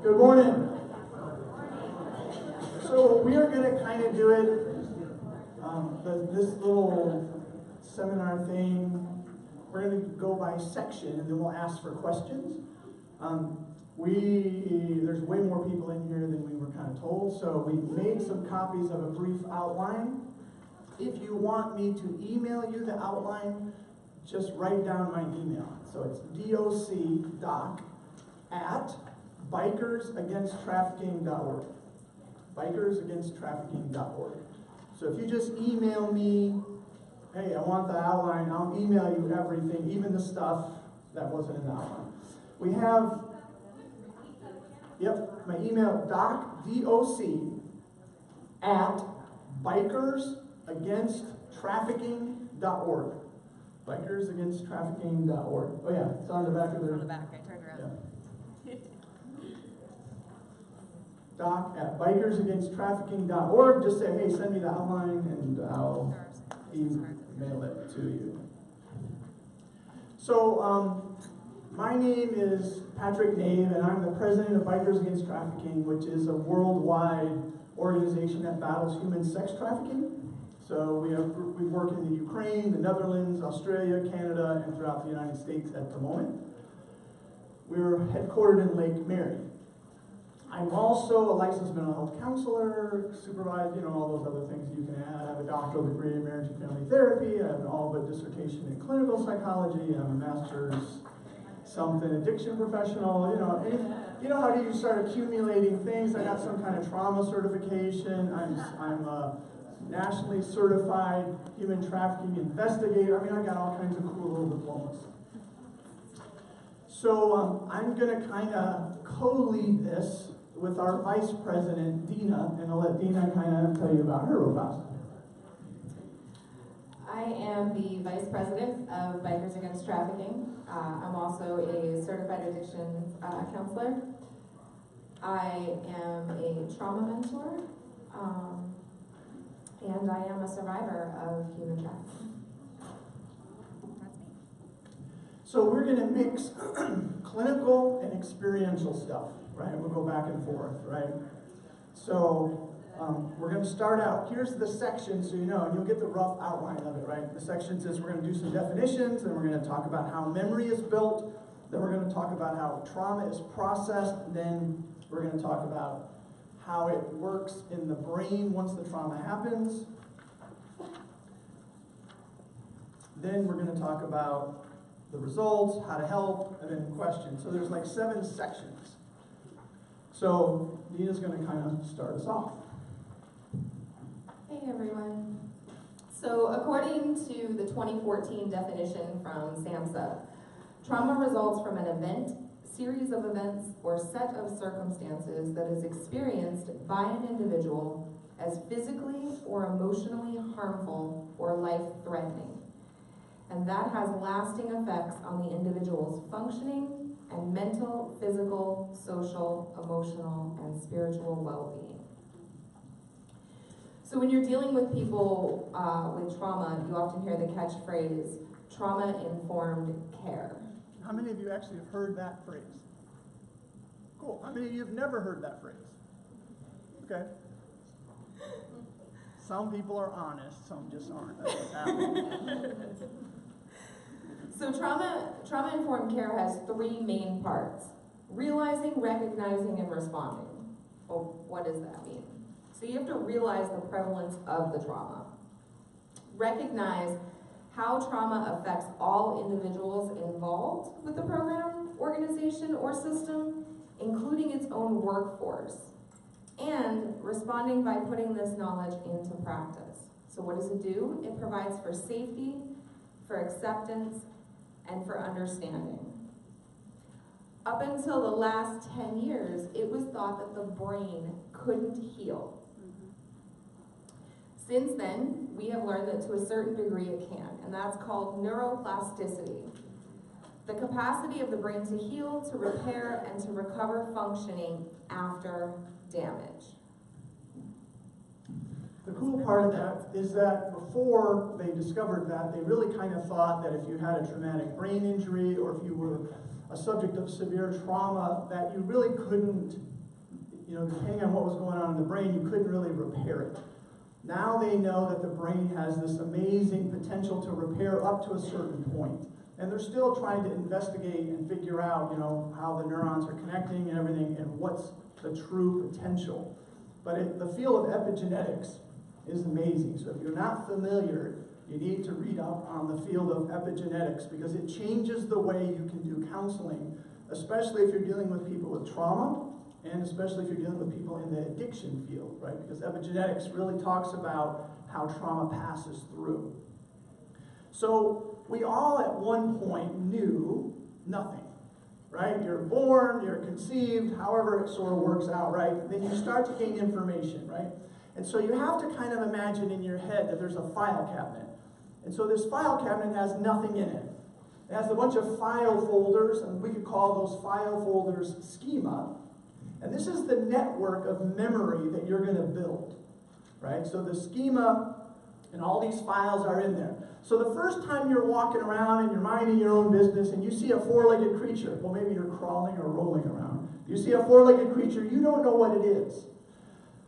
Good morning. So we are going to kind of do it, this little seminar thing, we're going to go by section and then we'll ask for questions. There's way more people in here than we were kind of told, so we made some copies of a brief outline. If you want me to email you the outline, just write down my email. So it's doc@bikersagainsttrafficking.org. Bikersagainsttrafficking.org. So if you just email me, hey, I want the outline, I'll email you everything, even the stuff that wasn't in the outline. We have, my email, doc@bikersagainsttrafficking.org. Bikersagainsttrafficking.org. Oh yeah, it's on the back of the... On the back, I turned around. Yeah. doc@bikersagainsttrafficking.org. Just say, hey, send me the outline, and I'll email it to you. So, my name is Patrick Nave, and I'm the president of Bikers Against Trafficking, which is a worldwide organization that battles human sex trafficking. So we work in the Ukraine, the Netherlands, Australia, Canada, and throughout the United States at the moment. We're headquartered in Lake Mary. I'm also a licensed mental health counselor, supervised, all those other things you can add. I have a doctoral degree in marriage and family therapy. I have an all-but dissertation in clinical psychology. I'm a master's something addiction professional. You know how do you start accumulating things? I got some kind of trauma certification. I'm a nationally certified human trafficking investigator. I got all kinds of cool little diplomas. So I'm going to kind of co-lead this with our vice president, Dina, and I'll let Dina kind of tell you about her real fast. I am the vice president of Bikers Against Trafficking. I'm also a certified addiction counselor. I am a trauma mentor, and I am a survivor of human trafficking. So we're going to mix clinical and experiential stuff, right? We'll go back and forth, right? So we're going to start out. Here's the section, so you know, and you'll get the rough outline of it, right? The section says we're going to do some definitions, then we're going to talk about how memory is built, then we're going to talk about how trauma is processed, and then we're going to talk about how it works in the brain once the trauma happens. Then we're going to talk about the results, how to help, and then questions. So there's like 7 sections. So Dina's going to kind of start us off. Hey everyone. So according to the 2014 definition from SAMHSA, trauma results from an event, series of events, or set of circumstances that is experienced by an individual as physically or emotionally harmful or life-threatening. And that has lasting effects on the individual's functioning and mental, physical, social, emotional, and spiritual well-being. So when you're dealing with people with trauma, you often hear the catchphrase, trauma-informed care. How many of you actually have heard that phrase? Cool. How many of you have never heard that phrase? Okay. Some people are honest, some just aren't. That's what's happening. So trauma-informed care has 3 main parts: realizing, recognizing, and responding. Well, what does that mean? So you have to realize the prevalence of the trauma. Recognize how trauma affects all individuals involved with the program, organization, or system, including its own workforce. And responding by putting this knowledge into practice. So what does it do? It provides for safety, for acceptance, and for understanding. Up until the last 10 years, it was thought that the brain couldn't heal. Since then, we have learned that to a certain degree it can, and that's called neuroplasticity. The capacity of the brain to heal, to repair, and to recover functioning after damage. The cool part of that is that before they discovered that, they really kind of thought that if you had a traumatic brain injury or if you were a subject of severe trauma, that you really couldn't, depending on what was going on in the brain, you couldn't really repair it. Now they know that the brain has this amazing potential to repair up to a certain point. And they're still trying to investigate and figure out, how the neurons are connecting and everything and what's the true potential. But the field of epigenetics is amazing. So if you're not familiar, you need to read up on the field of epigenetics because it changes the way you can do counseling, especially if you're dealing with people with trauma and especially if you're dealing with people in the addiction field, right? Because epigenetics really talks about how trauma passes through. So we all at one point knew nothing, right? You're born, you're conceived, however it sort of works out, right? Then you start to gain information, right? And so you have to kind of imagine in your head that there's a file cabinet. And so this file cabinet has nothing in it. It has a bunch of file folders, and we could call those file folders schema. And this is the network of memory that you're going to build, right? So the schema and all these files are in there. So the first time you're walking around and you're minding your own business and you see a four-legged creature, well, maybe you're crawling or rolling around. You see a four-legged creature, you don't know what it is.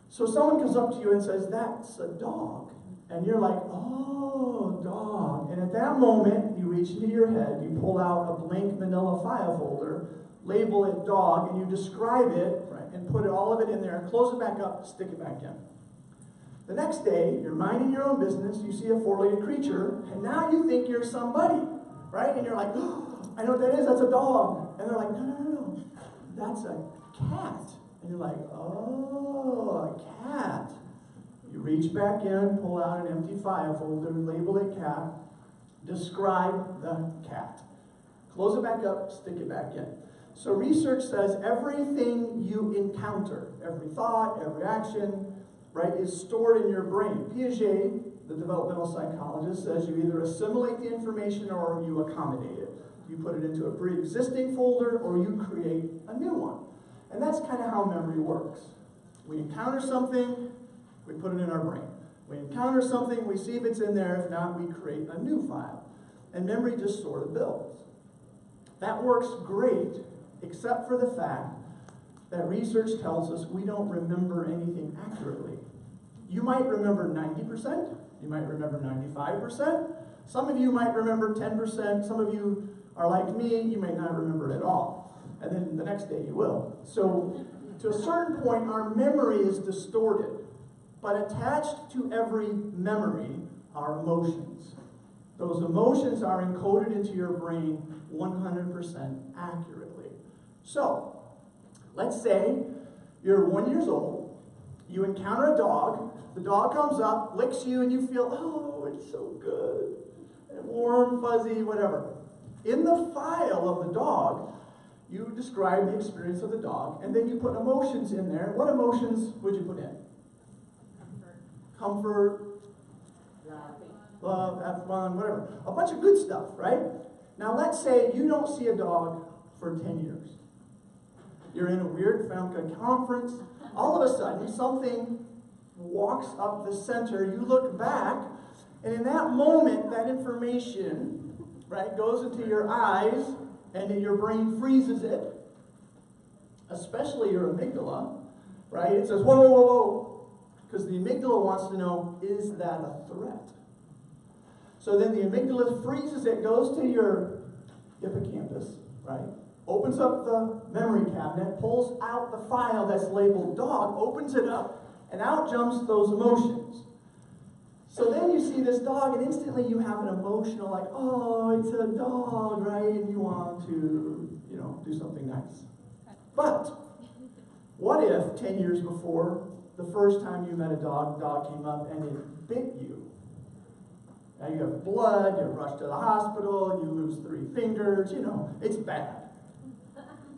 So someone comes up to you and says, that's a dog. And you're like, oh, dog. And at that moment, you reach into your head, you pull out a blank manila file folder, label it dog, and you describe it, right, and put all of it in there, close it back up, stick it back in. The next day, you're minding your own business, you see a four-legged creature, and now you think you're somebody, right? And you're like, oh, I know what that is, that's a dog. And they're like, no, that's a cat. And you're like, oh, a cat. You reach back in, pull out an empty file folder, label it cat, describe the cat. Close it back up, stick it back in. So research says everything you encounter, every thought, every action, right, is stored in your brain. Piaget, the developmental psychologist, says you either assimilate the information or you accommodate it. You put it into a pre-existing folder or you create a new one. And that's kind of how memory works. We encounter something, we put it in our brain. We encounter something, we see if it's in there. If not, we create a new file. And memory just sort of builds. That works great, except for the fact that research tells us we don't remember anything accurately. You might remember 90%, you might remember 95%, some of you might remember 10%, some of you are like me, you may not remember it at all. And then the next day you will. So to a certain point, our memory is distorted. But attached to every memory are emotions. Those emotions are encoded into your brain 100% accurately. So, let's say you're 1 year old, you encounter a dog, the dog comes up, licks you, and you feel, oh, it's so good, and warm, fuzzy, whatever. In the file of the dog, you describe the experience of the dog, and then you put emotions in there. What emotions would you put in? Comfort, love, have fun, whatever. A bunch of good stuff, right? Now let's say you don't see a dog for 10 years. You're in a weird FAMCA conference. All of a sudden, something walks up the center. You look back, and in that moment, that information, right, goes into your eyes, and then your brain freezes it, especially your amygdala, right? It says, whoa, whoa, whoa, whoa. Because the amygdala wants to know, is that a threat? So then the amygdala freezes it, goes to your hippocampus, right? Opens up the memory cabinet, pulls out the file that's labeled dog, opens it up, and out jumps those emotions. So then you see this dog, and instantly you have an emotional, like, oh, it's a dog, right? And you want to, do something nice. But what if 10 years before, the first time you met a dog, the dog came up and it bit you? Now you have blood, you're rushed to the hospital, you lose 3 fingers, it's bad.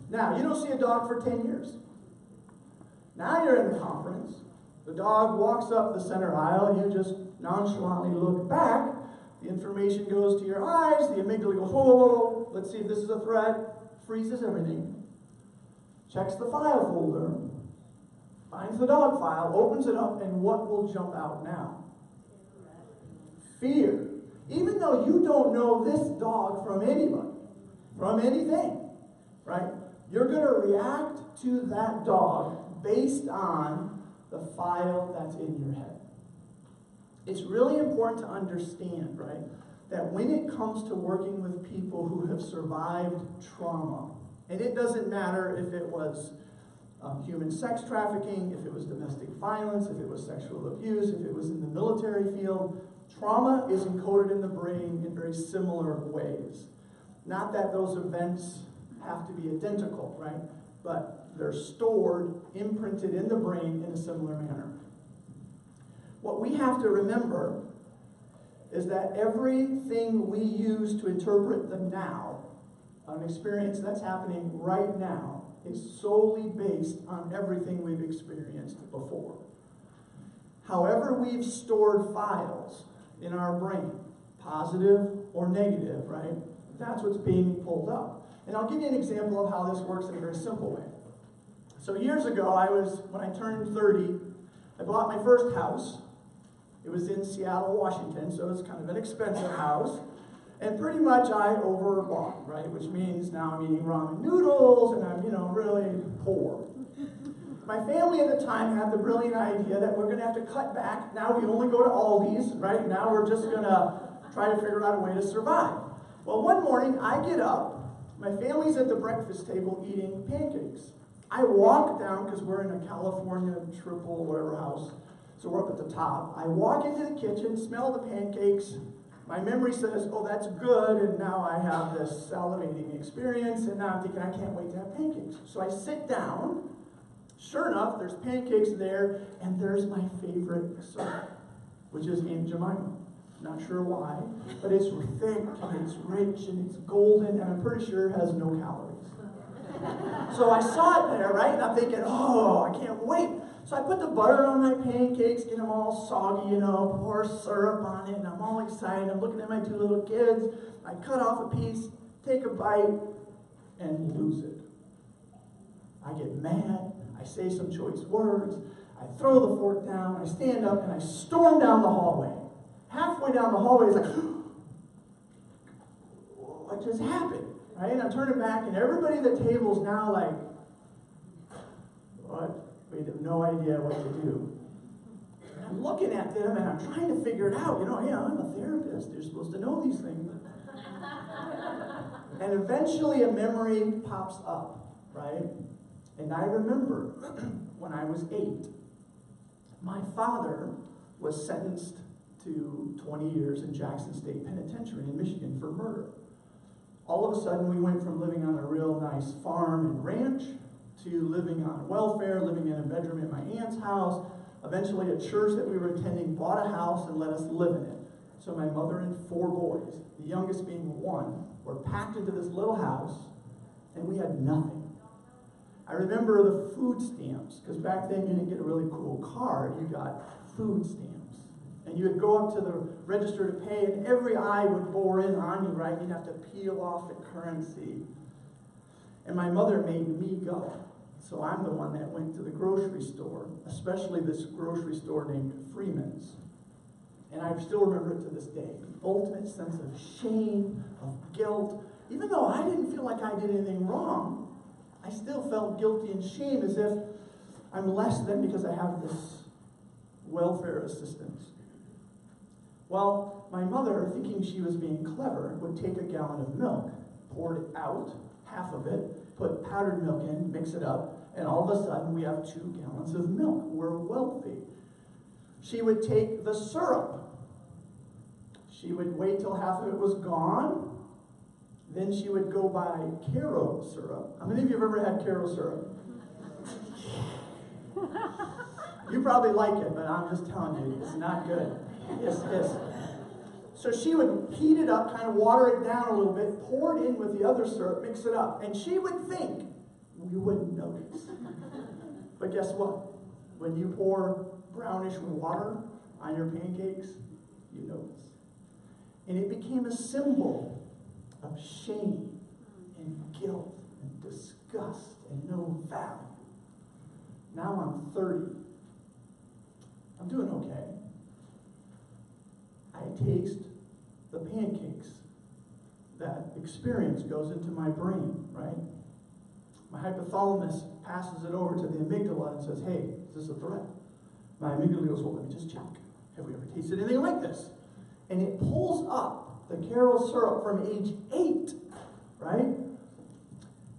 Now, you don't see a dog for 10 years. Now you're in the conference, the dog walks up the center aisle, you just nonchalantly look back, the information goes to your eyes, the amygdala goes, whoa, whoa, whoa, let's see if this is a threat, freezes everything, checks the file folder, finds the dog file, opens it up, and what will jump out now? Fear. Even though you don't know this dog from anybody, from anything, right? You're going to react to that dog based on the file that's in your head. It's really important to understand, right, that when it comes to working with people who have survived trauma, and it doesn't matter if it was human sex trafficking, if it was domestic violence, if it was sexual abuse, if it was in the military field, trauma is encoded in the brain in very similar ways. Not that those events have to be identical, right? But they're stored, imprinted in the brain in a similar manner. What we have to remember is that everything we use to interpret the now, an experience that's happening right now, is solely based on everything we've experienced before. However we've stored files in our brain, positive or negative, right? That's what's being pulled up. And I'll give you an example of how this works in a very simple way. So years ago, when I turned 30, I bought my first house. It was in Seattle, Washington, so it's kind of an expensive house. And pretty much I overbought, right? Which means now I'm eating ramen noodles and I'm, really poor. My family at the time had the brilliant idea that we're going to have to cut back. Now we only go to Aldi's, right? Now we're just going to try to figure out a way to survive. Well, one morning I get up. My family's at the breakfast table eating pancakes. I walk down, because we're in a California triple whatever house, so we're up at the top. I walk into the kitchen, smell the pancakes. My memory says, oh, that's good, and now I have this salivating experience, and now I'm thinking, I can't wait to have pancakes. So I sit down. Sure enough, there's pancakes there, and there's my favorite syrup, which is Aunt Jemima. Not sure why, but it's thick, and it's rich, and it's golden, and I'm pretty sure it has no calories. So I saw it there, right, and I'm thinking, oh, I can't wait. So I put the butter on my pancakes, get them all soggy, pour syrup on it, and I'm all excited. I'm looking at my two little kids. I cut off a piece, take a bite, and lose it. I get mad. I say some choice words. I throw the fork down. I stand up, and I storm down the hallway. Halfway down the hallway, it's like, what just happened? Right? And I'm turning back, and everybody at the table's now like, what? We have no idea what to do. And I'm looking at them, and I'm trying to figure it out. I'm a therapist. You're supposed to know these things. And eventually a memory pops up, right? And I remember when I was 8, my father was sentenced to 20 years in Jackson State Penitentiary in Michigan for murder. All of a sudden, we went from living on a real nice farm and ranch to living on welfare, living in a bedroom in my aunt's house. Eventually, a church that we were attending bought a house and let us live in it. So my mother and 4 boys, the youngest being 1, were packed into this little house, and we had nothing. I remember the food stamps, because back then you didn't get a really cool card, you got food stamps. And you would go up to the register to pay, and every eye would bore in on you, right? You'd have to peel off the currency. And my mother made me go. So I'm the one that went to the grocery store, especially this grocery store named Freeman's. And I still remember it to this day. The ultimate sense of shame, of guilt. Even though I didn't feel like I did anything wrong, I still felt guilty and shame, as if I'm less than because I have this welfare assistance. Well, my mother, thinking she was being clever, would take a gallon of milk, pour it out, half of it, put powdered milk in, mix it up, and all of a sudden we have 2 gallons of milk. We're wealthy. She would take the syrup. She would wait till half of it was gone. Then she would go buy Karo syrup. How many of you have ever had Karo syrup? You probably like it, but I'm just telling you, it's not good. Yes. So she would heat it up, kind of water it down a little bit, pour it in with the other syrup, mix it up. And she would think we wouldn't notice. But guess what? When you pour brownish water on your pancakes, you notice. And it became a symbol of shame and guilt and disgust and no value. Now I'm 30. I'm doing okay. I taste the pancakes. That experience goes into my brain, right? My hypothalamus passes it over to the amygdala and says, hey, is this a threat? My amygdala goes, well, let me just check. Have we ever tasted anything like this? And it pulls up the Karo syrup from age 8, right?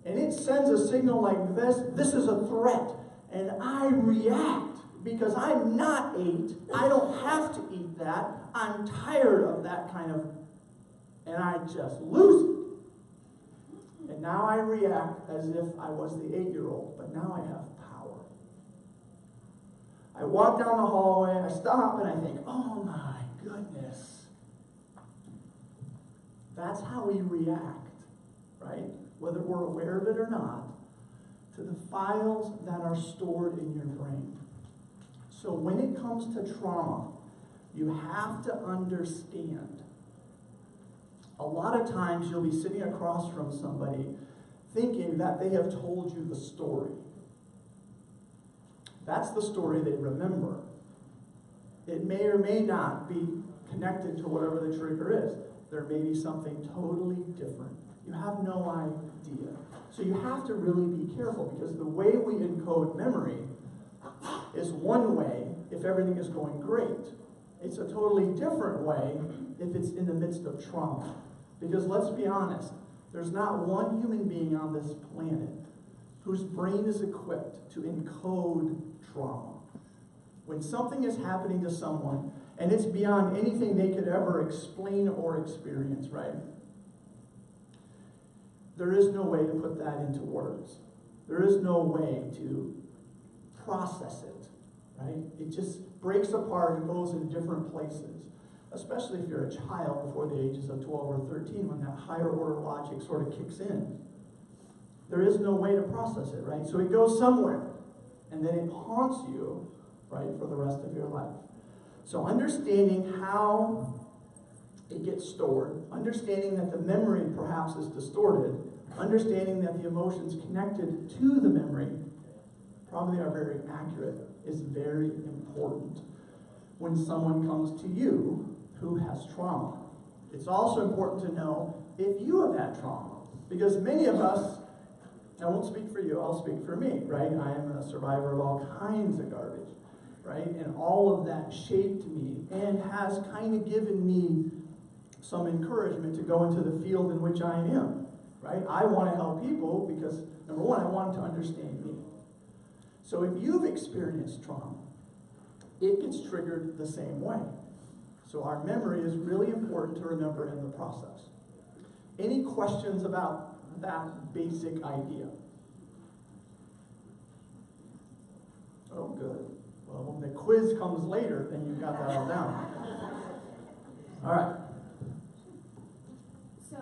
And it sends a signal like this is a threat. And I react because I'm not 8. I don't have to eat that. I'm tired of that kind of, and I just lose it. And now I react as if I was the 8-year-old, but now I have power. I walk down the hallway, I stop, and I think, oh my goodness. That's how we react, right? Whether we're aware of it or not, to the files that are stored in your brain. So when it comes to trauma, you have to understand. A lot of times you'll be sitting across from somebody thinking that they have told you the story. That's the story they remember. It may or may not be connected to whatever the trigger is. There may be something totally different. You have no idea. So you have to really be careful, because the way we encode memory is one way if everything is going great. It's a totally different way if it's in the midst of trauma. Because let's be honest, there's not one human being on this planet whose brain is equipped to encode trauma. When something is happening to someone, and it's beyond anything they could ever explain or experience, right? There is no way to put that into words. There is no way to process it, right? It just breaks apart and goes in different places, especially if you're a child before the ages of 12 or 13, when that higher order logic sort of kicks in. There is no way to process it, right? So it goes somewhere, and then it haunts you, right, for the rest of your life. So understanding how it gets stored, understanding that the memory perhaps is distorted, understanding that the emotions connected to the memory probably are very accurate, is very important when someone comes to you who has trauma. It's also important to know if you have had trauma, because many of us, I won't speak for you, I'll speak for me, right? I am a survivor of all kinds of garbage, right? And all of that shaped me and has kind of given me some encouragement to go into the field in which I am, right? I want to help people because, number one, I want them to understand me. So if you've experienced trauma, it gets triggered the same way. So our memory is really important to remember in the process. Any questions about that basic idea? Oh, good. Well, when the quiz comes later, then you've got that all down. All right. So,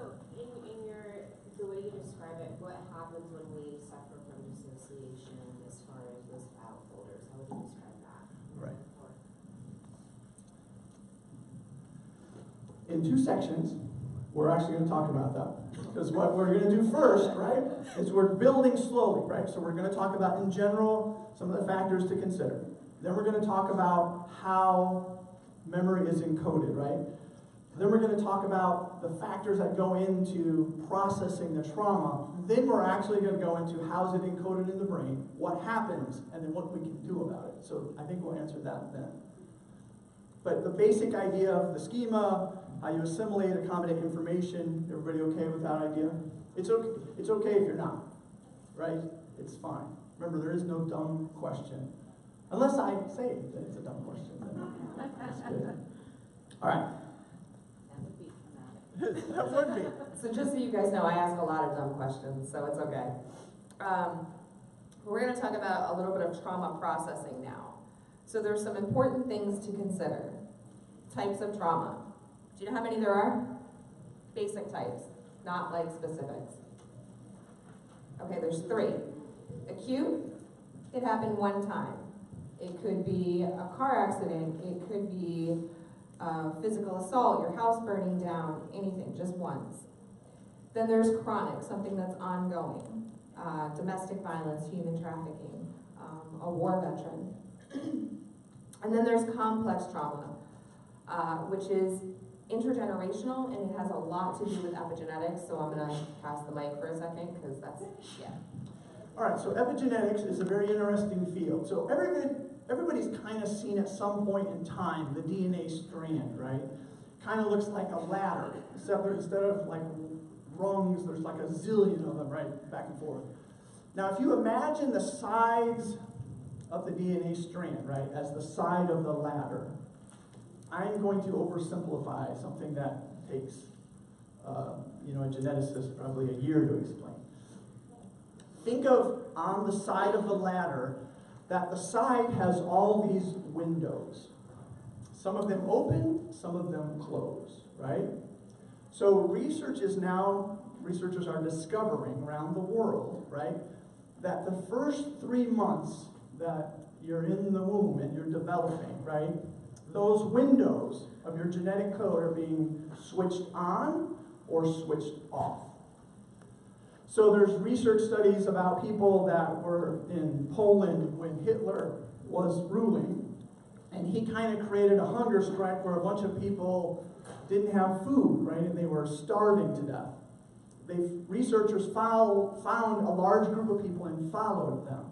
the way you describe it, what happens when we suffer from dissociation as far as those file folders? How would you describe that? Right. In 2 sections, we're actually going to talk about that. Because what we're going to do first, right, is we're building slowly, right? So we're going to talk about, in general, some of the factors to consider. Then we're going to talk about how memory is encoded, right? Then we're going to talk about the factors that go into processing the trauma. Then we're actually going to go into how's it encoded in the brain, what happens, and then what we can do about it. So I think we'll answer that then. But the basic idea of the schema, how you assimilate, accommodate information, everybody okay with that idea? It's okay if you're not, right? It's fine. Remember, there is no dumb question. Unless I say that it's a dumb question, then that's good. All right. That would be. So just so you guys know, I ask a lot of dumb questions, so it's okay. We're going to talk about a little bit of trauma processing now. So there's some important things to consider. Types of trauma. Do you know how many there are? Basic types, not like specifics. Okay, there's 3. Acute, it happened one time. It could be a car accident. It could be physical assault, your house burning down, anything, just once. Then there's chronic, something that's ongoing. Domestic violence, human trafficking, a war veteran. And then there's complex trauma, which is intergenerational, and it has a lot to do with epigenetics, so I'm gonna pass the mic for a second, because that's, yeah. All right, so epigenetics is a very interesting field. So everybody's kind of seen at some point in time the DNA strand, right? Kind of looks like a ladder, except instead of like rungs, there's like a zillion of them, right, back and forth. Now, if you imagine the sides of the DNA strand, right, as the side of the ladder, I'm going to oversimplify something that takes, a geneticist probably a year to explain. Think of on the side of the ladder that the side has all these windows. Some of them open, some of them close, right? So researchers are discovering around the world, right, that the first 3 months that you're in the womb and you're developing, right, those windows of your genetic code are being switched on or switched off. So there's research studies about people that were in Poland when Hitler was ruling, and he kind of created a hunger strike where a bunch of people didn't have food, right, and they were starving to death. Researchers found a large group of people and followed them.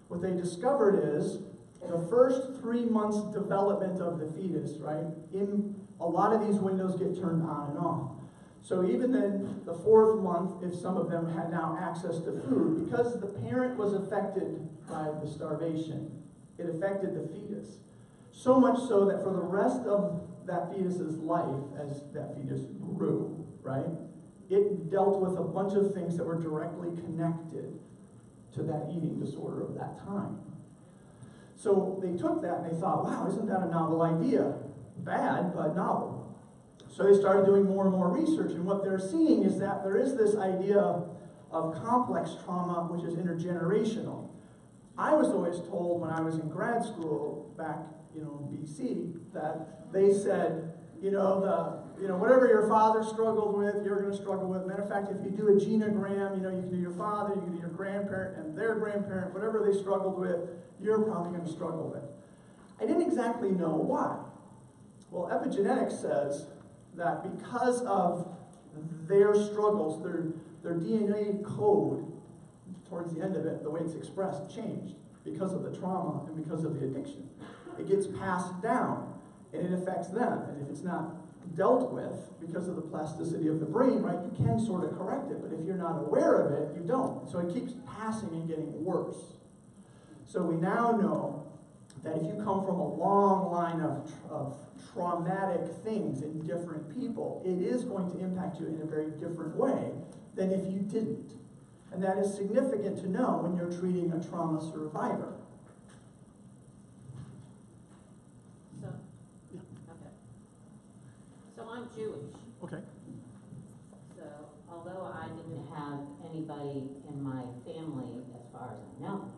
What they discovered is the first 3 months development of the fetus, right, in a lot of these windows get turned on and off. So even in the 4th month, if some of them had now access to food, because the parent was affected by the starvation, it affected the fetus. So much so that for the rest of that fetus's life, as that fetus grew, right, it dealt with a bunch of things that were directly connected to that eating disorder of that time. So they took that and they thought, wow, isn't that a novel idea? Bad, but novel. So they started doing more and more research, and what they're seeing is that there is this idea of complex trauma, which is intergenerational. I was always told when I was in grad school back, BC, that they said, whatever your father struggled with, you're going to struggle with. Matter of fact, if you do a genogram, you can do your father, you can do your grandparent, and their grandparent, whatever they struggled with, you're probably going to struggle with. I didn't exactly know why. Well, epigenetics says that because of their struggles, their DNA code, towards the end of it, the way it's expressed, changed because of the trauma and because of the addiction. It gets passed down, and it affects them. And if it's not dealt with, because of the plasticity of the brain, right, you can sort of correct it. But if you're not aware of it, you don't. So it keeps passing and getting worse. So we now know that if you come from a long line of traumatic things in different people, it is going to impact you in a very different way than if you didn't. And that is significant to know when you're treating a trauma survivor. So I'm Jewish. Okay. So although I didn't have anybody in my family, as far as I know,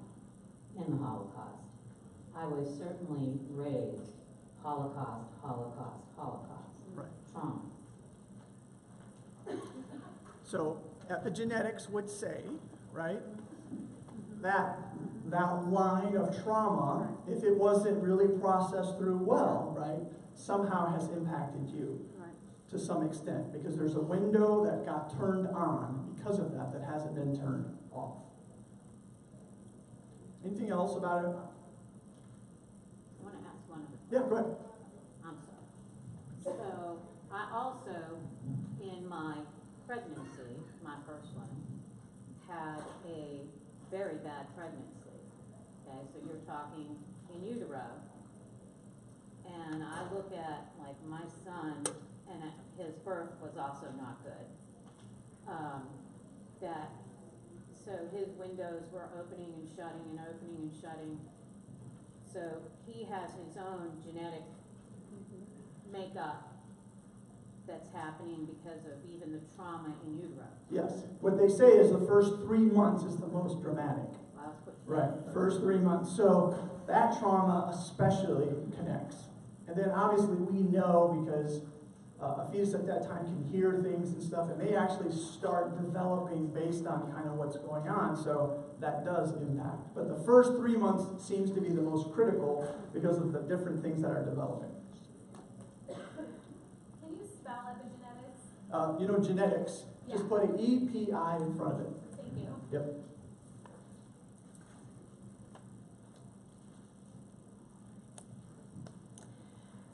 in the Holocaust, I was certainly raised Holocaust, Right. trauma. So epigenetics would say, right, that line of trauma, if it wasn't really processed through well, right, somehow has impacted you to some extent, because there's a window that got turned on because of that hasn't been turned off. Anything else about it? I want to ask one other question. Yeah, go ahead. I'm sorry. So I also, in my pregnancy, my first one, had a very bad pregnancy. Okay, so you're talking in utero. And I look at, like, my son, and his birth was also not good. So his windows were opening and shutting and opening and shutting. So he has his own genetic makeup that's happening because of even the trauma in utero. Yes. What they say is the first 3 months is the most dramatic. Right, first 3 months. So that trauma especially connects. And then obviously we know, because a fetus at that time can hear things and stuff, and they actually start developing based on kind of what's going on, so that does impact. But the first 3 months seems to be the most critical because of the different things that are developing. Can you spell epigenetics? You know, genetics, just Yeah. put an EPI in front of it. Thank you. Yep.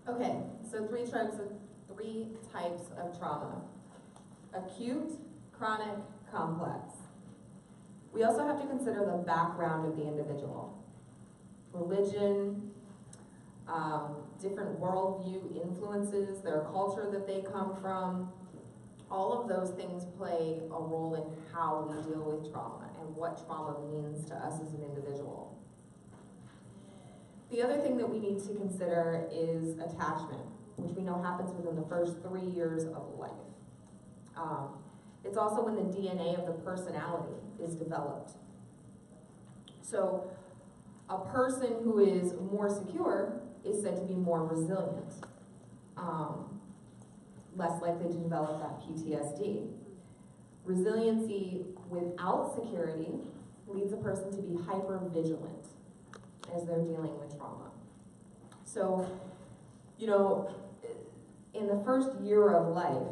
Okay, so three types of trauma. Acute, chronic, complex. We also have to consider the background of the individual. Religion, different worldview influences, their culture that they come from. All of those things play a role in how we deal with trauma and what trauma means to us as an individual. The other thing that we need to consider is attachment, which we know happens within the first 3 years of life. It's also when the DNA of the personality is developed. So a person who is more secure is said to be more resilient, less likely to develop that PTSD. Resiliency without security leads a person to be hyper-vigilant as they're dealing with trauma. So, you know, in the first year of life,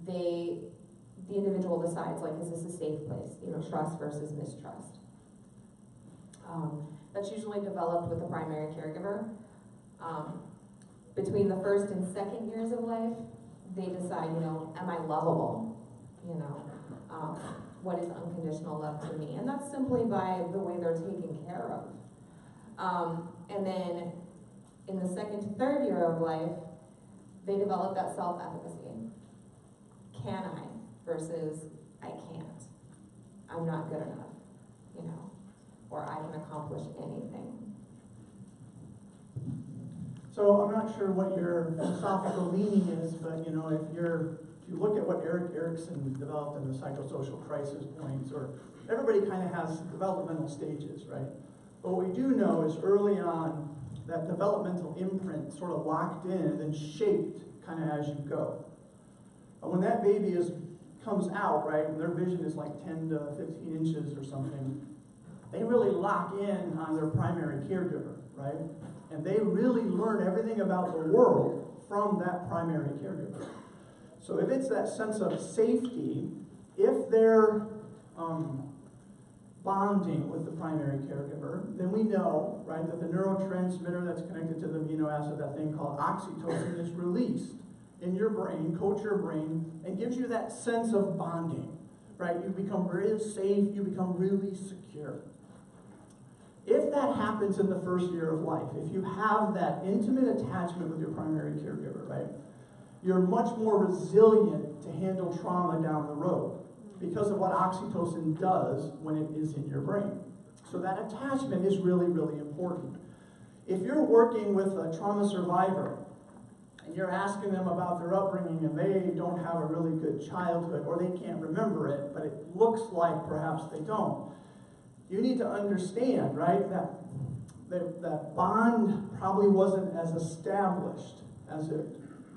the individual decides, like, is this a safe place? You know, trust versus mistrust. That's usually developed with the primary caregiver. Between the first and second years of life, they decide, you know, am I lovable? You know, what is unconditional love to me? And that's simply by the way they're taken care of. And then in the second to third year of life, they develop that self-efficacy. Can I versus I can't. I'm not good enough, you know, or I can accomplish anything. So I'm not sure what your philosophical leaning is, but you know, if you look at what Erik Erikson developed in the psychosocial crisis points, or everybody kind of has developmental stages, right? But what we do know is early on, that developmental imprint sort of locked in and then shaped kind of as you go. But when that baby comes out, right, and their vision is like 10 to 15 inches or something, they really lock in on their primary caregiver, right? And they really learn everything about the world from that primary caregiver. So if it's that sense of safety, if they're bonding with the primary caregiver, then we know, right, that the neurotransmitter that's connected to the amino acid, that thing called oxytocin, is released in your brain, coats your brain, and gives you that sense of bonding, right? You become really safe, you become really secure. If that happens in the first year of life, if you have that intimate attachment with your primary caregiver, right, you're much more resilient to handle trauma down the road because of what oxytocin does when it is in your brain. So that attachment is really, really important. If you're working with a trauma survivor and you're asking them about their upbringing and they don't have a really good childhood, or they can't remember it, but it looks like perhaps they don't, you need to understand, right, that bond probably wasn't as established as it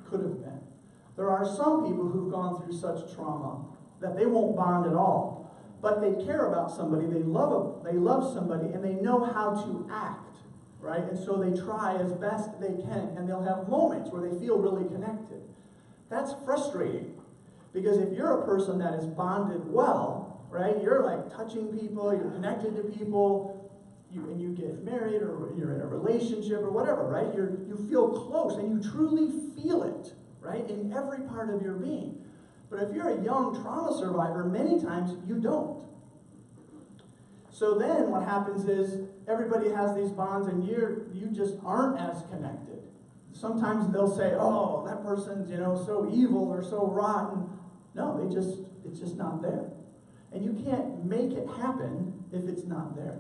could have been. There are some people who've gone through such trauma that they won't bond at all, but they care about somebody, they love somebody, and they know how to act, right? And so they try as best they can, and they'll have moments where they feel really connected. That's frustrating, because if you're a person that is bonded well, right, you're like touching people, you're connected to people, and you get married, or you're in a relationship, or whatever, right? You feel close, and you truly feel it, right, in every part of your being. But if you're a young trauma survivor, many times you don't. So then what happens is everybody has these bonds and you just aren't as connected. Sometimes they'll say, oh, that person's, you know, so evil or so rotten. No, it's just not there. And you can't make it happen if it's not there.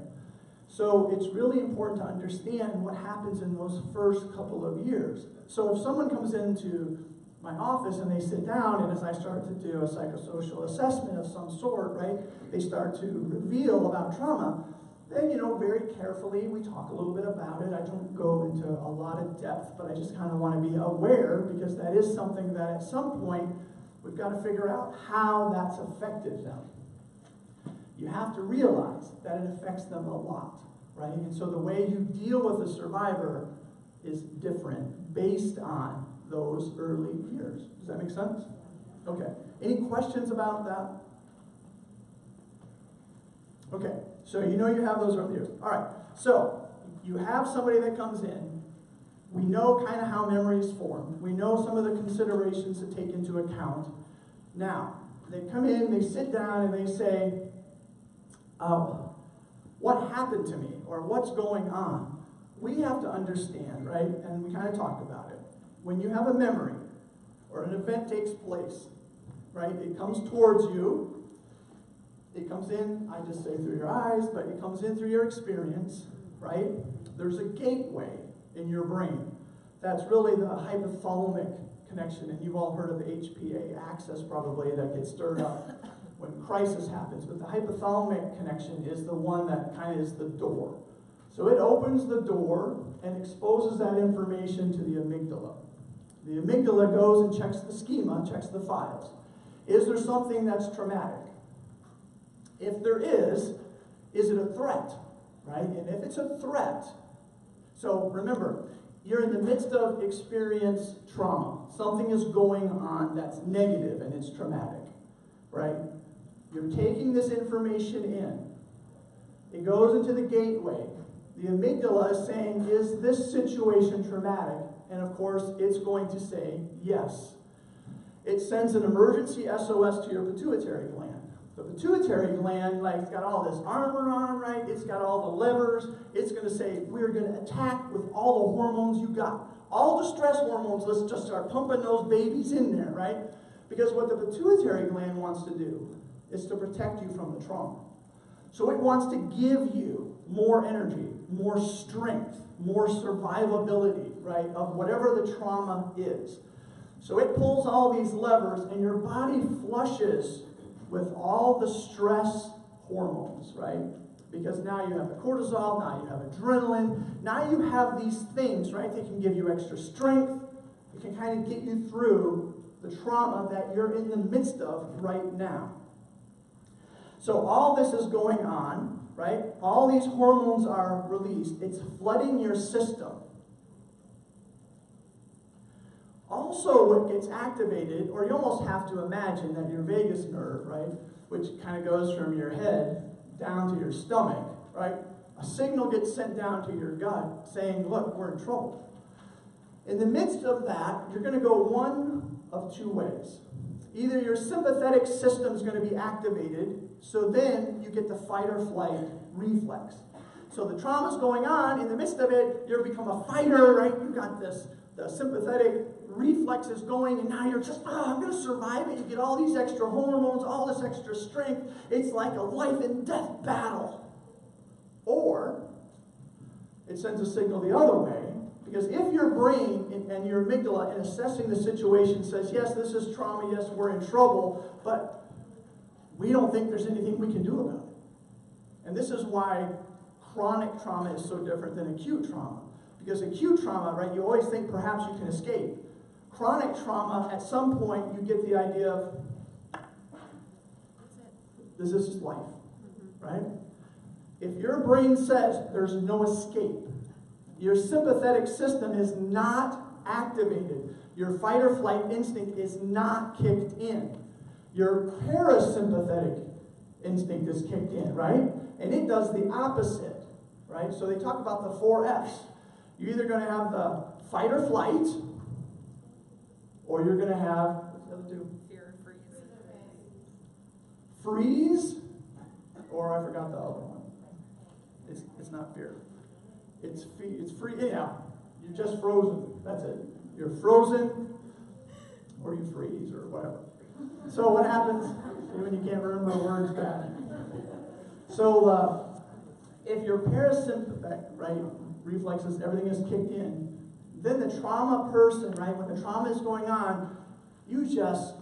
So it's really important to understand what happens in those first couple of years. So if someone comes into my office and they sit down, and as I start to do a psychosocial assessment of some sort, right, they start to reveal about trauma, Then, very carefully, we talk a little bit about it. I don't go into a lot of depth, but I just kind of want to be aware, because that is something that at some point we've got to figure out how that's affected them. You have to realize that it affects them a lot, right? And so the way you deal with a survivor is different based on those early years. Does that make sense? Okay. Any questions about that? Okay. So you have those early years. All right. So you have somebody that comes in. We know kind of how memories form. We know some of the considerations to take into account. Now, they come in, they sit down, and they say, what happened to me, or what's going on? We have to understand, right? And we kind of talked about it. When you have a memory, or an event takes place, right? It comes towards you. It comes in, I just say through your eyes, but it comes in through your experience, right? There's a gateway in your brain. That's really the hypothalamic connection, and you've all heard of the HPA axis probably that gets stirred up when crisis happens. But the hypothalamic connection is the one that kind of is the door. So it opens the door and exposes that information to the amygdala. The amygdala goes and checks the schema, checks the files. Is there something that's traumatic? If there is it a threat, right? And if it's a threat, so remember, you're in the midst of experience trauma. Something is going on that's negative and it's traumatic, right? You're taking this information in. It goes into the gateway. The amygdala is saying, is this situation traumatic? And of course, it's going to say yes. It sends an emergency SOS to your pituitary gland. The pituitary gland, it's got all this armor on, right? It's got all the levers. It's going to say, we're going to attack with all the hormones you got. All the stress hormones, let's just start pumping those babies in there, right? Because what the pituitary gland wants to do is to protect you from the trauma. So it wants to give you more energy, more strength, more survivability, right, of whatever the trauma is. So it pulls all these levers, and your body flushes with all the stress hormones, right? Because now you have the cortisol, now you have adrenaline, now you have these things, right? They can give you extra strength. It can kind of get you through the trauma that you're in the midst of right now. So all this is going on, right? All these hormones are released. It's flooding your system. Also, what gets activated, or you almost have to imagine that your vagus nerve, right, which kind of goes from your head down to your stomach, right? A signal gets sent down to your gut saying, look, we're in trouble. In the midst of that, you're going to go one of two ways. Either your sympathetic system is going to be activated, so then you get the fight or flight reflex. So the trauma's going on, in the midst of it, you become a fighter, right? You've got the sympathetic reflex is going, and now you're just, I'm going to survive it. You get all these extra hormones, all this extra strength. It's like a life and death battle. Or it sends a signal the other way, because if your brain and your amygdala in assessing the situation says, yes, this is trauma, yes, we're in trouble, but we don't think there's anything we can do about it. And this is why chronic trauma is so different than acute trauma. Because acute trauma, right, you always think perhaps you can escape. Chronic trauma, at some point, you get the idea of, this is life, right? If your brain says there's no escape, your sympathetic system is not activated, your fight or flight instinct is not kicked in, your parasympathetic instinct is kicked in, right? And it does the opposite, right? So they talk about the 4 F's. You're either going to have the fight or flight, or you're going to have, what's the other two? Fear, freeze. Freeze, or I forgot the other one. It's not fear. It's free. Yeah, you're just frozen. That's it. You're frozen, or you freeze, or whatever. So what happens when you can't remember words back? So if your parasympathetic, right, reflexes, everything is kicked in, then the trauma person, right, when the trauma is going on, you just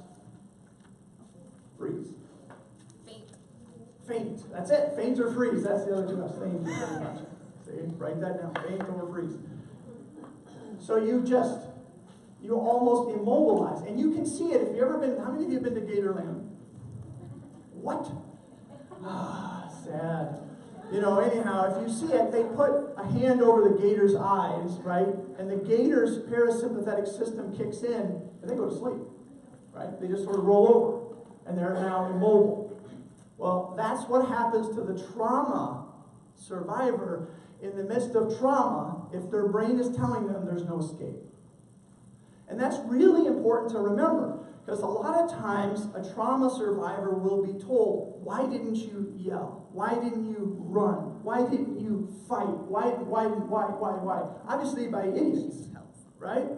freeze. faint. That's it. Faint or freeze. That's the other two. Thank you very much. See, write that down. Faint or freeze. So you almost immobilize. And you can see it if you've ever been, how many of you have been to Gatorland? What? Ah, sad. You know, anyhow, if you see it, they put a hand over the gator's eyes, right? And the gator's parasympathetic system kicks in, and they go to sleep, right? They just sort of roll over, and they're now immobile. Well, that's what happens to the trauma survivor in the midst of trauma if their brain is telling them there's no escape. And that's really important to remember, because a lot of times a trauma survivor will be told, why didn't you yell? Why didn't you run? Why didn't you fight? Why? Obviously by idiots, right?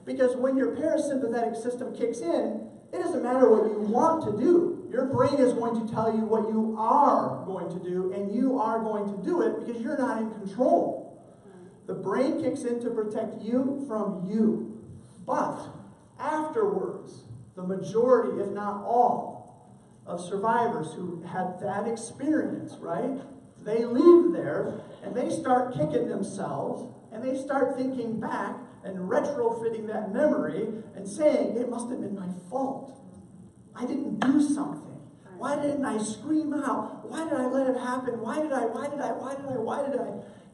Because when your parasympathetic system kicks in, it doesn't matter what you want to do. Your brain is going to tell you what you are going to do, and you are going to do it because you're not in control. The brain kicks in to protect you from you. But afterwards, the majority, if not all, of survivors who had that experience, right? They leave there and they start kicking themselves and they start thinking back and retrofitting that memory and saying, it must have been my fault. I didn't do something. Why didn't I scream out? Why did I let it happen? Why did I?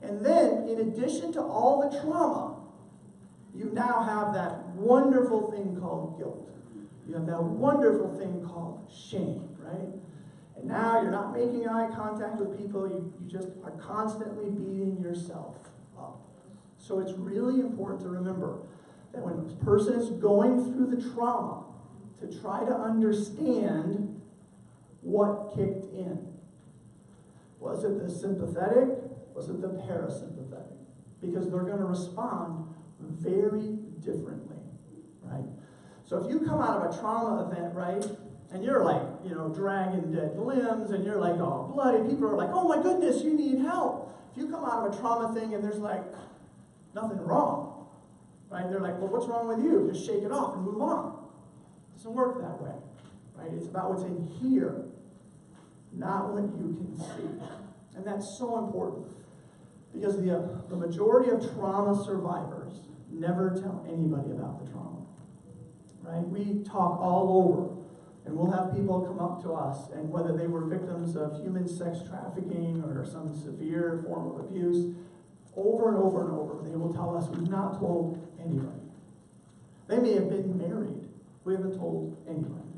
And then, in addition to all the trauma, you now have that wonderful thing called guilt. You have that wonderful thing called shame, right? And now you're not making eye contact with people. You just are constantly beating yourself up. So it's really important to remember that when a person is going through the trauma, to try to understand what kicked in. Was it the sympathetic? Was it the parasympathetic? Because they're going to respond very differently, right? So if you come out of a trauma event, right, and you're like, dragging dead limbs, and you're like all bloody, people are like, oh my goodness, you need help. If you come out of a trauma thing and there's like nothing wrong, right? They're like, well, what's wrong with you? Just shake it off and move on. It doesn't work that way, right? It's about what's in here, not what you can see. And that's so important. Because the majority of trauma survivors never tell anybody about the trauma, right? We talk all over, and we'll have people come up to us, and whether they were victims of human sex trafficking or some severe form of abuse, over and over and over, they will tell us, we've not told anybody. They may have been married. We haven't told anybody.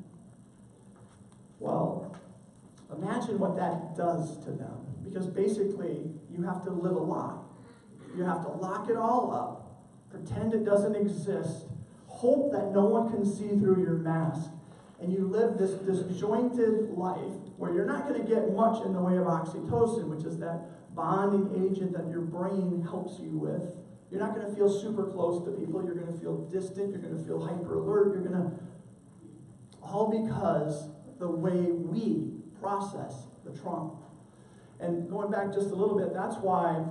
Well, imagine what that does to them. Because basically, you have to live a lie. You have to lock it all up, pretend it doesn't exist, hope that no one can see through your mask, and you live this disjointed life where you're not going to get much in the way of oxytocin, which is that bonding agent that your brain helps you with. You're not going to feel super close to people. You're going to feel distant. You're going to feel hyper alert. You're going to... All because the way we process the trauma. And going back just a little bit, that's why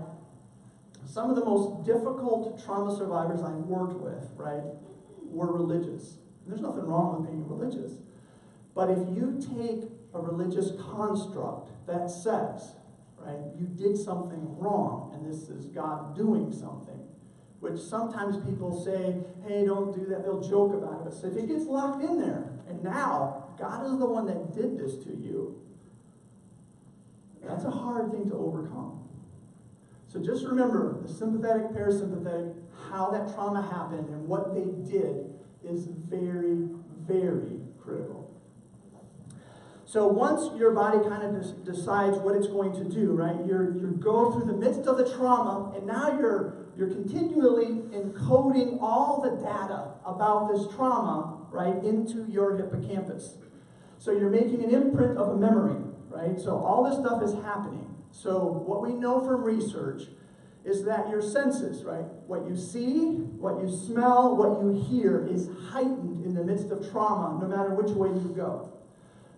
some of the most difficult trauma survivors I've worked with, right, were religious. And there's nothing wrong with being religious. But if you take a religious construct that says, right, you did something wrong, and this is God doing something, which sometimes people say, hey, don't do that, they'll joke about it. So if it gets locked in there, and now God is the one that did this to you, that's a hard thing to overcome. So just remember, the sympathetic, parasympathetic, how that trauma happened and what they did is very, very critical. So once your body kind of decides what it's going to do, right, you go through the midst of the trauma, and now you're continually encoding all the data about this trauma, right, into your hippocampus. So you're making an imprint of a memory. Right? So all this stuff is happening. So what we know from research is that your senses, right? What you see, what you smell, what you hear is heightened in the midst of trauma, no matter which way you go.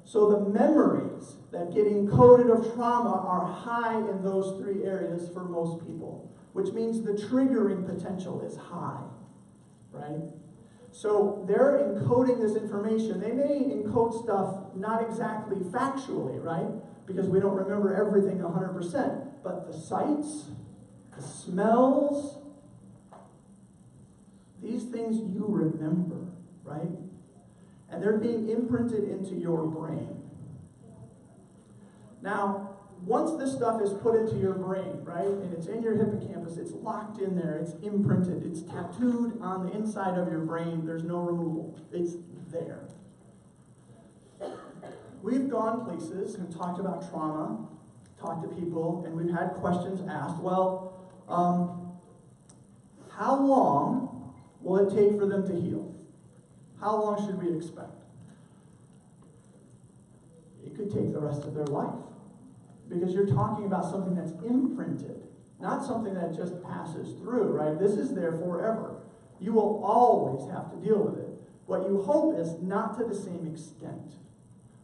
So the memories that get encoded of trauma are high in those three areas for most people, which means the triggering potential is high, right? So they're encoding this information. They may encode stuff not exactly factually, right? Because we don't remember everything 100%. But the sights, the smells, these things you remember, right? And they're being imprinted into your brain. Now, once this stuff is put into your brain, right, and it's in your hippocampus, it's locked in there, it's imprinted, it's tattooed on the inside of your brain, there's no removal. It's there. We've gone places and talked about trauma, talked to people, and we've had questions asked. Well, how long will it take for them to heal? How long should we expect? It could take the rest of their life. Because you're talking about something that's imprinted, not something that just passes through, right? This is there forever. You will always have to deal with it. What you hope is not to the same extent.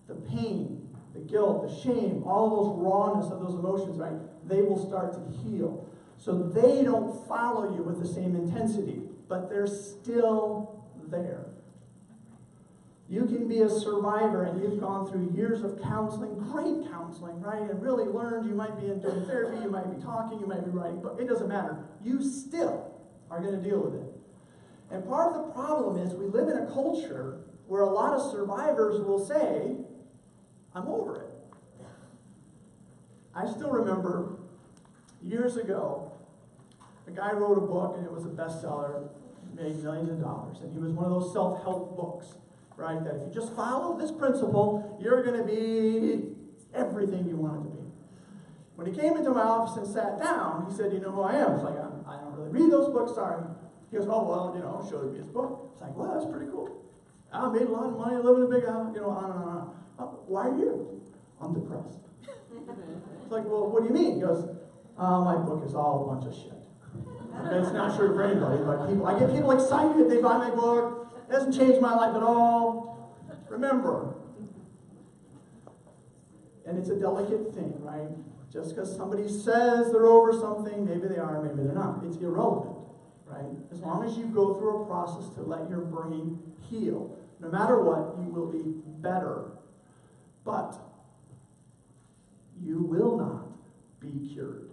The pain, the guilt, the shame, all those rawness of those emotions, right? They will start to heal. So they don't follow you with the same intensity, but they're still there. You can be a survivor and you've gone through years of counseling, great counseling, right? And really learned. You might be doing therapy, you might be talking, you might be writing, but it doesn't matter. You still are going to deal with it. And part of the problem is we live in a culture where a lot of survivors will say, I'm over it. I still remember years ago, a guy wrote a book and it was a bestseller, made millions of dollars. And he was one of those self-help books. Right, that if you just follow this principle, you're going to be everything you want it to be. When he came into my office and sat down, he said, you know who I am? It's like, I don't really read those books, sorry. He goes, oh, well, showed me his book. It's like, well, that's pretty cool. I made a lot of money, I live in a big house, on and on. Why are you? I'm depressed. It's like, well, what do you mean? He goes, my book is all a bunch of shit. Okay, it's not true for anybody, but I get people excited, they buy my book. It hasn't changed my life at all. Remember. And it's a delicate thing, right? Just because somebody says they're over something, maybe they are, maybe they're not. It's irrelevant, right? As long as you go through a process to let your brain heal, no matter what, you will be better. But you will not be cured.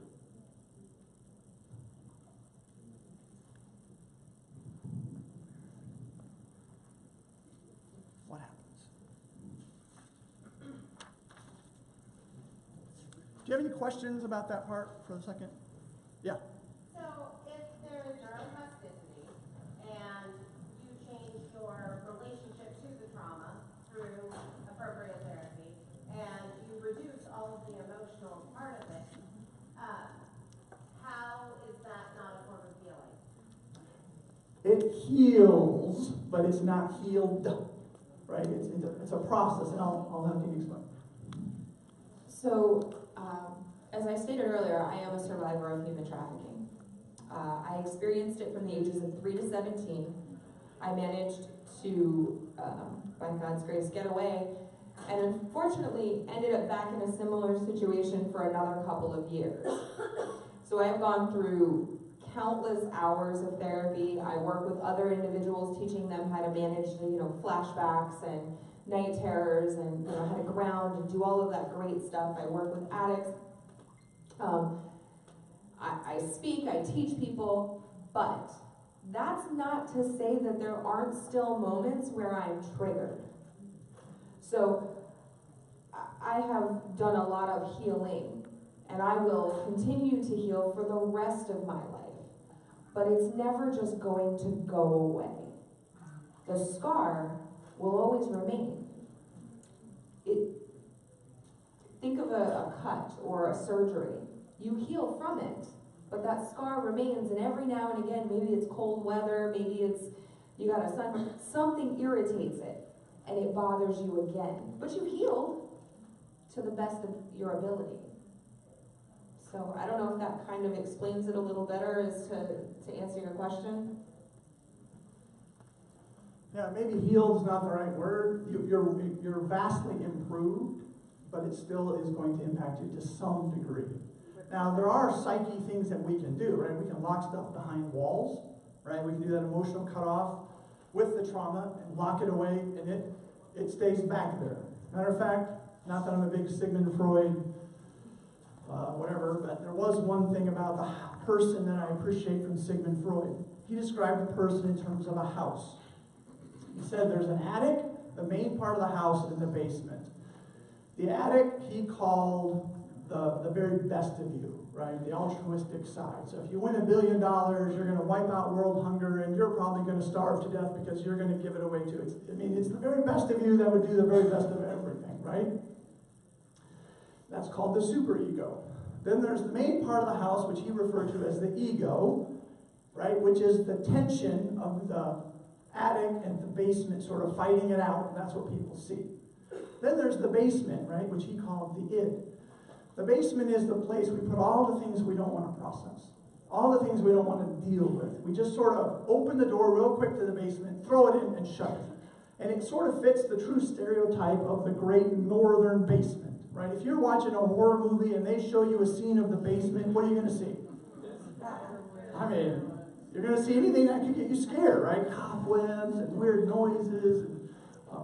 Do you have any questions about that part for a second? Yeah. So if there is neuroplasticity and you change your relationship to the trauma through appropriate therapy and you reduce all of the emotional part of it, how is that not a form of healing? It heals, but it's not healed, right? It's a process, and I'll have you explain. So, as I stated earlier, I am a survivor of human trafficking. I experienced it from the ages of 3 to 17. I managed to, by God's grace, get away, and unfortunately ended up back in a similar situation for another couple of years. So I have gone through countless hours of therapy. I work with other individuals, teaching them how to manage, flashbacks and night terrors, and how to ground and do all of that great stuff. I work with addicts. I speak, I teach people, but that's not to say that there aren't still moments where I'm triggered. So I have done a lot of healing, and I will continue to heal for the rest of my life. But it's never just going to go away. The scar will always remain. Think of a cut or a surgery. You heal from it, but that scar remains, and every now and again, maybe it's cold weather, maybe it's you got a sun, something irritates it, and it bothers you again. But you healed to the best of your ability. So I don't know if that kind of explains it a little better as to answer your question. Yeah, maybe healed is not the right word. You're vastly improved, but it still is going to impact you to some degree. Now, there are psyche things that we can do, right? We can lock stuff behind walls, right? We can do that emotional cutoff. with the trauma and lock it away, and it stays back there. Matter of fact, not that I'm a big Sigmund Freud, whatever, but there was one thing about the person that I appreciate from Sigmund Freud. He described the person in terms of a house. He said there's an attic, the main part of the house, and the basement. The attic he called the very best of you, right? The altruistic side. So if you win $1 billion, you're going to wipe out world hunger, and you're probably going to starve to death because you're going to give it away too. It's the very best of you that would do the very best of everything, right? That's called the superego. Then there's the main part of the house, which he referred to as the ego, right? Which is the tension of the attic and the basement sort of fighting it out, and that's what people see. Then there's the basement, right? Which he called the id. The basement is the place we put all the things we don't want to process, all the things we don't want to deal with. We just sort of open the door real quick to the basement, throw it in, and shut it. And it sort of fits the true stereotype of the great northern basement, right? If you're watching a horror movie and they show you a scene of the basement, what are you going to see? I mean, you're going to see anything that could get you scared, right? Cobwebs and weird noises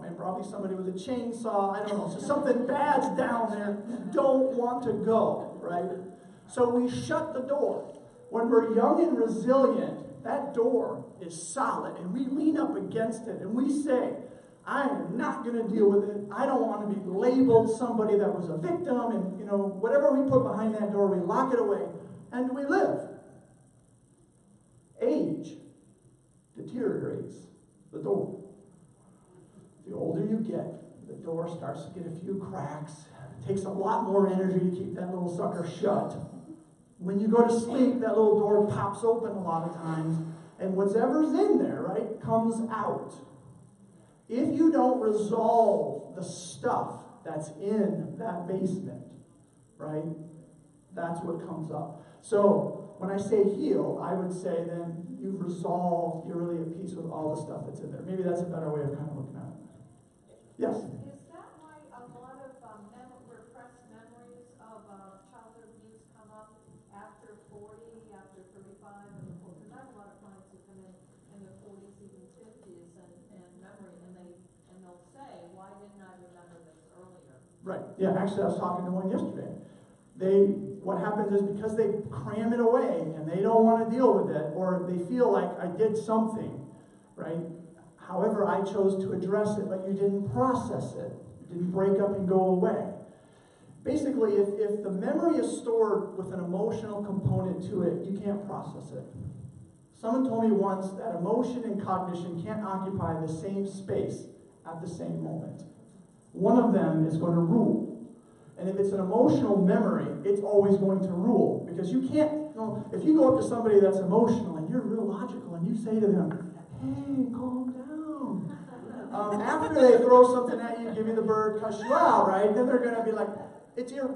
and probably somebody with a chainsaw. I don't know. So something bad's down there. You don't want to go, right? So we shut the door. When we're young and resilient, that door is solid, and we lean up against it, and we say, I am not going to deal with it. I don't want to be labeled somebody that was a victim, and whatever we put behind that door, we lock it away, and we live. Age deteriorates the door. The older you get, the door starts to get a few cracks. It takes a lot more energy to keep that little sucker shut. When you go to sleep, that little door pops open a lot of times, and whatever's in there, right, comes out. If you don't resolve the stuff that's in that basement, right, that's what comes up. So when I say heal, I would say then you've resolved, you're really at peace with all the stuff that's in there. Maybe that's a better way of kind of looking at it. Yes? Is that why a lot of repressed memories of childhood abuse come up after 40, after 35, because I have a lot of clients who come in their 40s, even 50s, and memory, and they'll say, why didn't I remember this earlier? Right. Yeah, actually I was talking to one yesterday. What happens is because they cram it away and they don't want to deal with it, or they feel like I did something, right? However, I chose to address it, but you didn't process it. You didn't break up and go away. Basically, if the memory is stored with an emotional component to it, you can't process it. Someone told me once that emotion and cognition can't occupy the same space at the same moment. One of them is going to rule. And if it's an emotional memory, it's always going to rule. Because you can't, if you go up to somebody that's emotional and you're real logical and you say to them, hey, calm down. After they throw something at you, give you the bird, cuss you out, right? Then they're going to be like,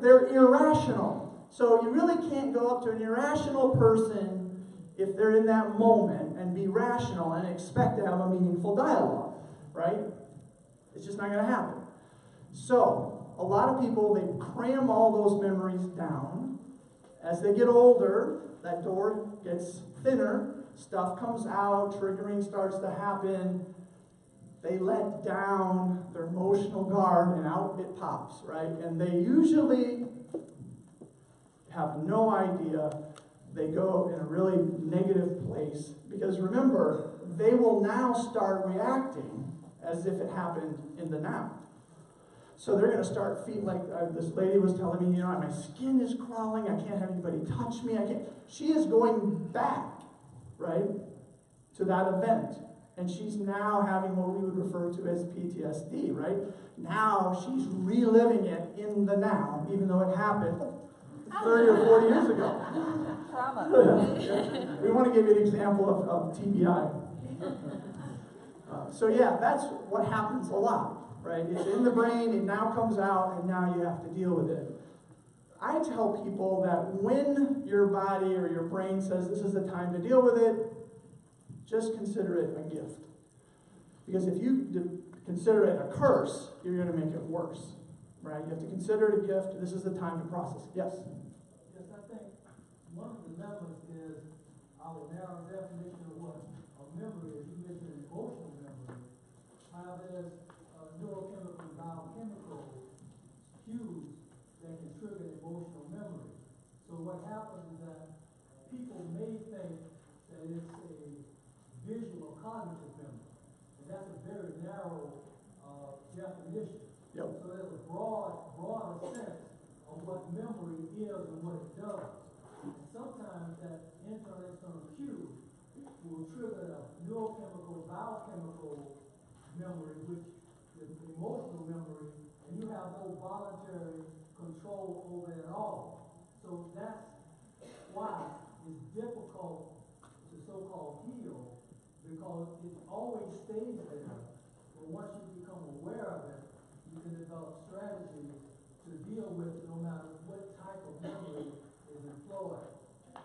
they're irrational. So you really can't go up to an irrational person if they're in that moment and be rational and expect to have a meaningful dialogue, right? It's just not going to happen. So a lot of people, they cram all those memories down. As they get older, that door gets thinner, stuff comes out, triggering starts to happen. They let down their emotional guard and out it pops, right? And they usually have no idea. They go in a really negative place because remember, they will now start reacting as if it happened in the now. So they're going to start feeling like this lady was telling me, my skin is crawling. I can't have anybody touch me. She is going back, right, to that event. And she's now having what we would refer to as PTSD, right? Now she's reliving it in the now, even though it happened 30 or 40 years ago. Trauma. We want to give you an example of TBI. So yeah, that's what happens a lot. Right? It's in the brain, it now comes out, and now you have to deal with it. I tell people that when your body or your brain says this is the time to deal with it, just consider it a gift. Because if you consider it a curse, you're going to make it worse. Right? You have to consider it a gift. This is the time to process. Yes? Yes, I think one of the levels is our narrow definition of what a memory is. You mentioned emotional memory. how there's neurochemical, biochemical cues that can trigger emotional memory. So what happens is that people may think that it's a visual or cognitive memory, and that's a very narrow definition. Yep. So there's a broader sense of what memory is and what it does. And sometimes that internal external cue will trigger the neurochemical, biochemical memory, which is emotional memory, and you have no voluntary control over it at all. So that's why it's difficult to so-called heal, because it always stays there. But once you become aware of it, you can develop strategies to deal with it no matter what type of memory is employed.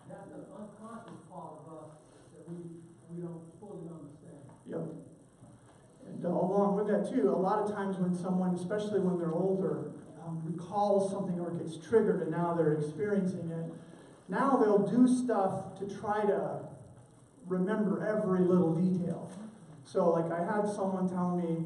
That's the unconscious part of us that we don't fully understand. Yep. And along with that too, a lot of times when someone, especially when they're older, recalls something or gets triggered and now they're experiencing it, now they'll do stuff to try to remember every little detail. So like I had someone tell me,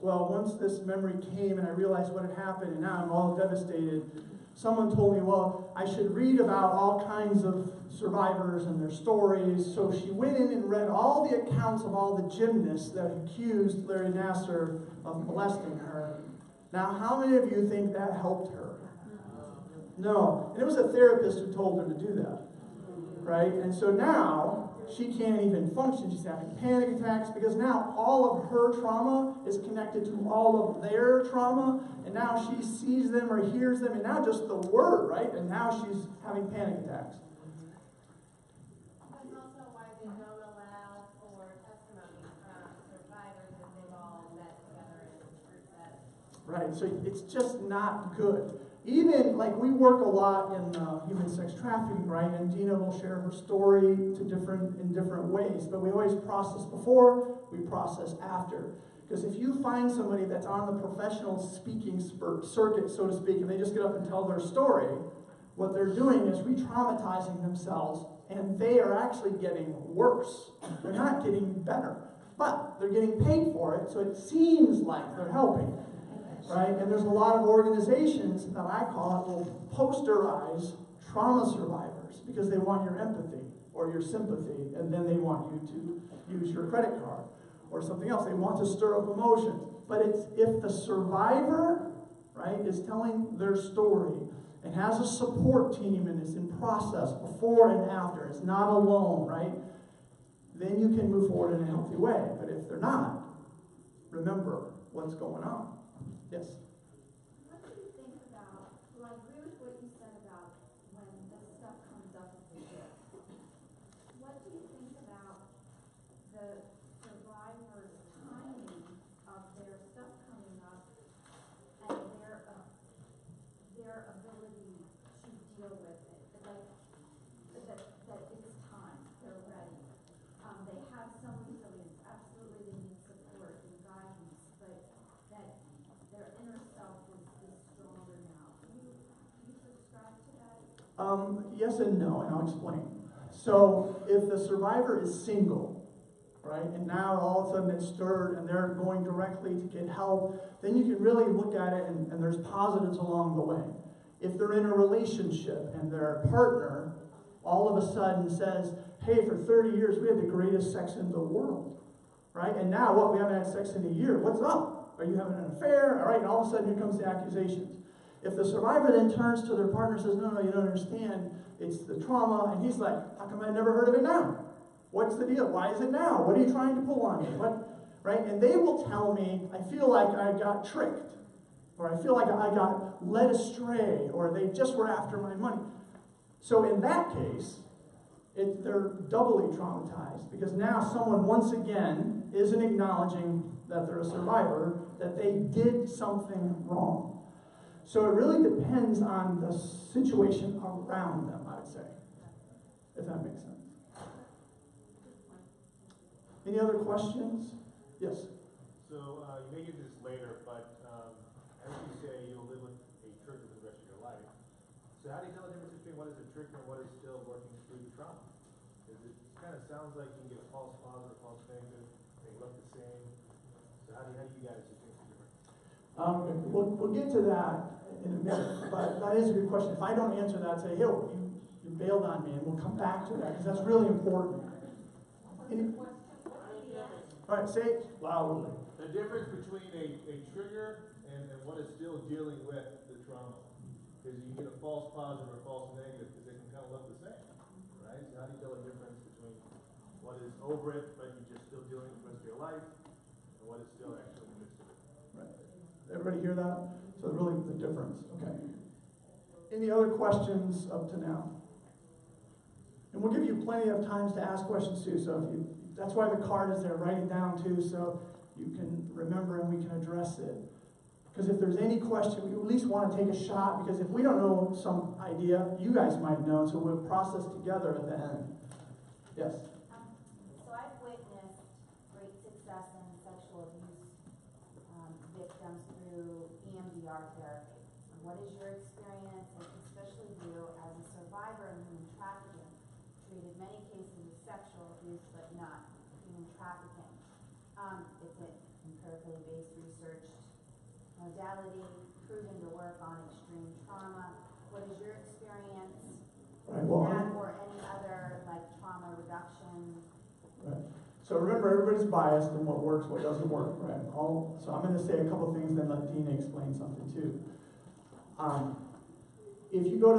well, once this memory came and I realized what had happened and now I'm all devastated, someone told me, well, I should read about all kinds of survivors and their stories. So she went in and read all the accounts of all the gymnasts that accused Larry Nassar of molesting her. Now, how many of you think that helped her? No. And it was a therapist who told her to do that, right? And so now she can't even function. She's having panic attacks because now all of her trauma is connected to all of their trauma, and now she sees them or hears them, and now just the word, right? And now she's having panic attacks. That's also why they don't allow for testimony from survivors if they've all met together in group settings. Right, so it's just not good. Even, like, we work a lot in human sex trafficking, right? And Dina will share her story in different ways. But we always process before, we process after. Because if you find somebody that's on the professional speaking circuit, so to speak, and they just get up and tell their story, what they're doing is re-traumatizing themselves, and they are actually getting worse. They're not getting better. But they're getting paid for it, so it seems like they're helping. Right? And there's a lot of organizations that I call it will posterize trauma survivors because they want your empathy or your sympathy, and then they want you to use your credit card or something else. They want to stir up emotions. But it's if the survivor, right, is telling their story and has a support team and is in process before and after, it's not alone, right, then you can move forward in a healthy way. But if they're not, remember what's going on. Yes? What do you think about, well, I agree with what you said about when this stuff comes up as a gift. What do you think about the survivor's timing of their stuff coming up and their ability to deal with it? Like, that it's time, they're ready. They have some resilience, absolutely they need support and guidance, but that their inner self is stronger now. Do you subscribe to that? Yes and no, and I'll explain. So if the survivor is single, right, and now all of a sudden it's stirred and they're going directly to get help, then you can really look at it and there's positives along the way. If they're in a relationship and their partner all of a sudden says, hey, for 30 years we had the greatest sex in the world, right? And now what, we haven't had sex in a year, what's up? Are you having an affair? All right, and all of a sudden here comes the accusations. If the survivor then turns to their partner and says, no, you don't understand, it's the trauma, and he's like, how come I never heard of it now? What's the deal? Why is it now? What are you trying to pull on me? What, right? And they will tell me, I feel like I got tricked, or I feel like I got led astray, or they just were after my money. So in that case, they're doubly traumatized, because now someone once again isn't acknowledging that they're a survivor, that they did something wrong. So it really depends on the situation around them, I would say, if that makes sense. Any other questions? Yes? So you may get this later, but as you say, you'll live with a trigger for the rest of your life. So how do you tell the difference between what is a trigger and what is still working through the trauma? Because it kind of sounds like you can get a false positive, false negative, they look the same. So So how do you guys distinguish the difference? We'll get to that in a minute, but that is a good question. If I don't answer that, say, hey, you bailed on me, and we'll come back to that, because that's really important. All right, say it loudly. The difference between a trigger and what is still dealing with the trauma. Because you get a false positive or false negative, because they can kind of look the same, right? So how do you tell the difference between what is over it, but you're just still dealing with the rest of your life, and what is still actually in the midst of it? Right. Everybody hear that? So really the difference, okay. Any other questions up to now? And we'll give you plenty of times to ask questions too, so if you, that's why the card is there, write it down too, so you can remember and we can address it. Because if there's any question, we at least want to take a shot, because if we don't know some idea, you guys might know, so we'll process together at the end. Yes? So I've witnessed great success in sexual abuse victims through EMDR therapy. What is your experience, and especially you as a survivor of human trafficking, treated many cases of sexual abuse but not human trafficking? It's an empirically based researched modality, proven to work on extreme trauma. What is your experience? Right, well, that or any other like trauma reduction? right. So remember, everybody's biased in what works, what doesn't work, right? So I'm going to say a couple things, then let Dina explain something too. If you go to the